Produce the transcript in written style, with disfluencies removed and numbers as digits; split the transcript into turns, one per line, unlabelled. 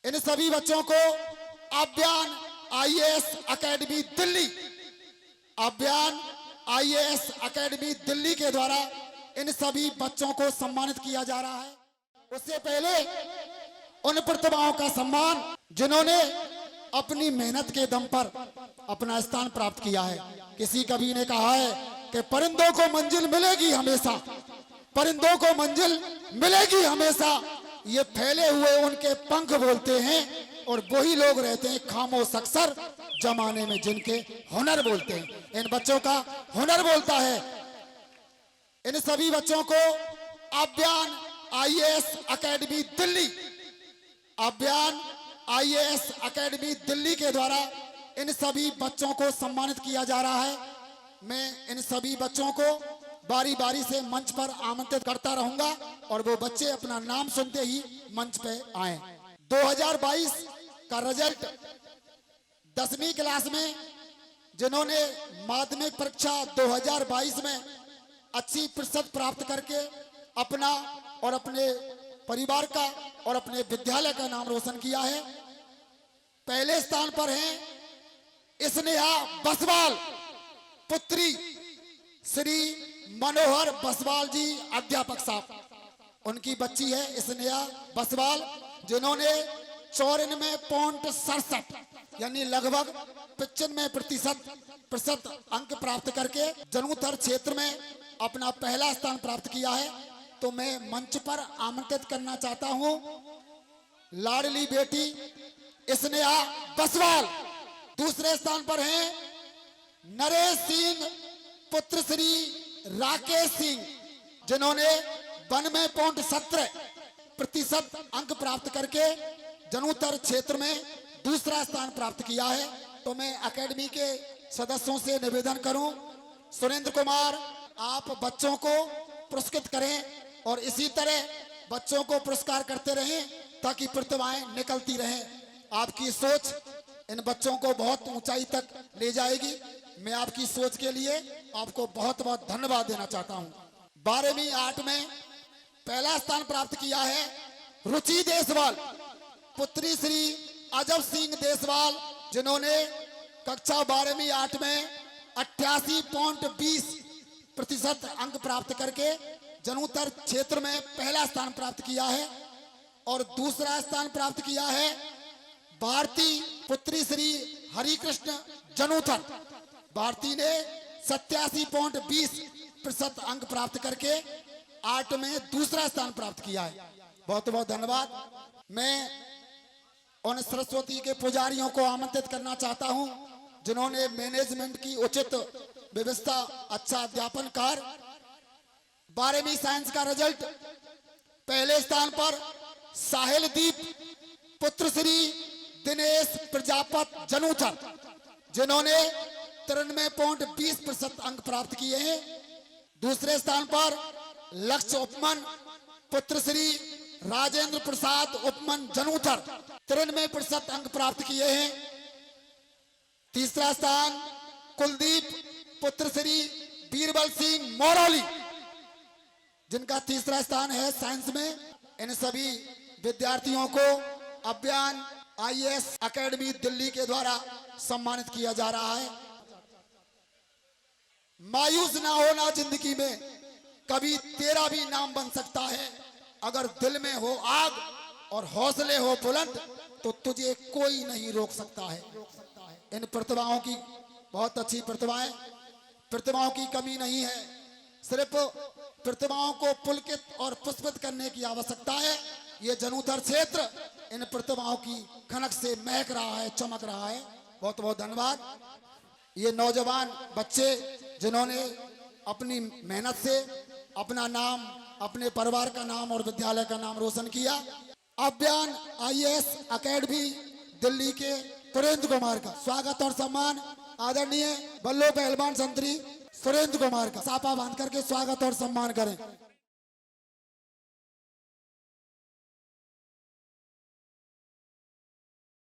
इन सभी बच्चों को अभियान आईएएस एकेडमी दिल्ली, अभियान आईएएस एकेडमी दिल्ली के द्वारा इन सभी बच्चों को सम्मानित किया जा रहा है। उससे पहले उन प्रतिभाओं का सम्मान जिन्होंने अपनी मेहनत के दम पर अपना स्थान प्राप्त किया है। किसी कवि ने कहा है कि परिंदों को मंजिल मिलेगी हमेशा, परिंदों को मंजिल मिलेगी हमेशा, ये फैले हुए उनके पंख बोलते हैं और वही लोग रहते हैं खामोश अक्सर जमाने में जिनके हुनर बोलते हैं। इन बच्चों का हुनर बोलता है। इन सभी बच्चों को अभियान आईएएस एकेडमी दिल्ली, अभियान आईएएस एकेडमी दिल्ली के द्वारा इन सभी बच्चों को सम्मानित किया जा रहा है। मैं इन सभी बच्चों को बारी बारी से मंच पर आमंत्रित करता रहूंगा और वो बच्चे अपना नाम सुनते ही मंच पे आए। 2022 का रिजल्ट 10वीं क्लास में जिन्होंने माध्यमिक परीक्षा 2022 में अच्छी प्रतिशत प्राप्त करके अपना और अपने परिवार का और अपने विद्यालय का नाम रोशन किया है। पहले स्थान पर हैं स्नेहा बसवाल, पुत्री श्री मनोहर बसवाल जी अध्यापक साहब। उनकी बच्ची है स्नेहा बसवाल जिन्होंने 94.67 यानी लगभग 95% अंक प्राप्त करके जनुथर क्षेत्र में अपना पहला स्थान प्राप्त किया है। तो मैं मंच पर आमंत्रित करना चाहता हूं लाडली बेटी स्नेहा बसवाल। दूसरे स्थान पर हैं नरेश सिंह, पुत्र श्री राकेश सिंह जिन्होंने 92.17% अंक प्राप्त करके जनुथर क्षेत्र में दूसरा स्थान प्राप्त किया है। तो मैं एकेडमी के सदस्यों से निवेदन करूं, सुरेंद्र कुमार आप बच्चों को पुरस्कृत करें और इसी तरह बच्चों को पुरस्कार करते रहें ताकि प्रतिभाएं निकलती रहें। आपकी सोच इन बच्चों को बहुत ऊंचाई तक ले जाएगी। मैं आपकी सोच के लिए आपको बहुत बहुत धन्यवाद देना चाहता हूं। 12वीं 8 में पहला स्थान प्राप्त किया है रुचि देसवाल, पुत्री श्री अजब सिंह देसवाल जिन्होंने कक्षा 12वीं 8 में 88.20% अंक प्राप्त करके जनुथर क्षेत्र में पहला स्थान प्राप्त किया है। और दूसरा स्थान प्राप्त किया है भारती, पुत्री श्री हरिकृष्ण जनुथर। भारती ने 87.20% अंक प्राप्त करके 8 में दूसरा स्थान प्राप्त किया है। बहुत बहुत धन्यवाद। मैं उन सरस्वती के पुजारियों को आमंत्रित करना चाहता हूं जिन्होंने मैनेजमेंट की उचित व्यवस्था, अच्छा अध्यापन कार्य। 12वीं साइंस का रिजल्ट पहले स्थान पर साहिलदीप, पुत्र श्री दिनेश प्रजापत जनुथर जिन्होंने 93.20% अंक प्राप्त किए हैं। दूसरे स्थान पर लक्ष्य उपमन, पुत्र श्री राजेंद्र प्रसाद उपमन जनुथर 93% अंक प्राप्त किए हैं। तीसरा स्थान कुलदीप, पुत्र श्री बीरबल सिंह मोरौली जिनका तीसरा स्थान है साइंस में। इन सभी विद्यार्थियों को अभियान आईएएस एकेडमी दिल्ली के द्वारा सम्मानित किया जा रहा है। मायूस ना होना जिंदगी में, कभी तेरा भी नाम बन सकता है। अगर दिल में हो आग और हौसले हो बुलंद तो तुझे कोई नहीं रोक सकता है। इन प्रतिभाओं की बहुत अच्छी प्रतिभाएं, प्रतिभाओं की कमी नहीं है, सिर्फ प्रतिभाओं को पुलकित और पुष्पित करने की आवश्यकता है। ये जनुथर क्षेत्र इन प्रतिभाओं की खनक से महक रहा है, चमक रहा है। बहुत बहुत धन्यवाद। ये नौजवान बच्चे जिन्होंने अपनी मेहनत से अपना नाम, अपने परिवार का नाम और विद्यालय का नाम रोशन किया। अभियान आईएएस एकेडमी दिल्ली के सुरेंद्र कुमार का स्वागत और सम्मान आदरणीय बल्लो पहलवान संतरी सुरेंद्र कुमार का सापा बांध करके स्वागत और सम्मान करें।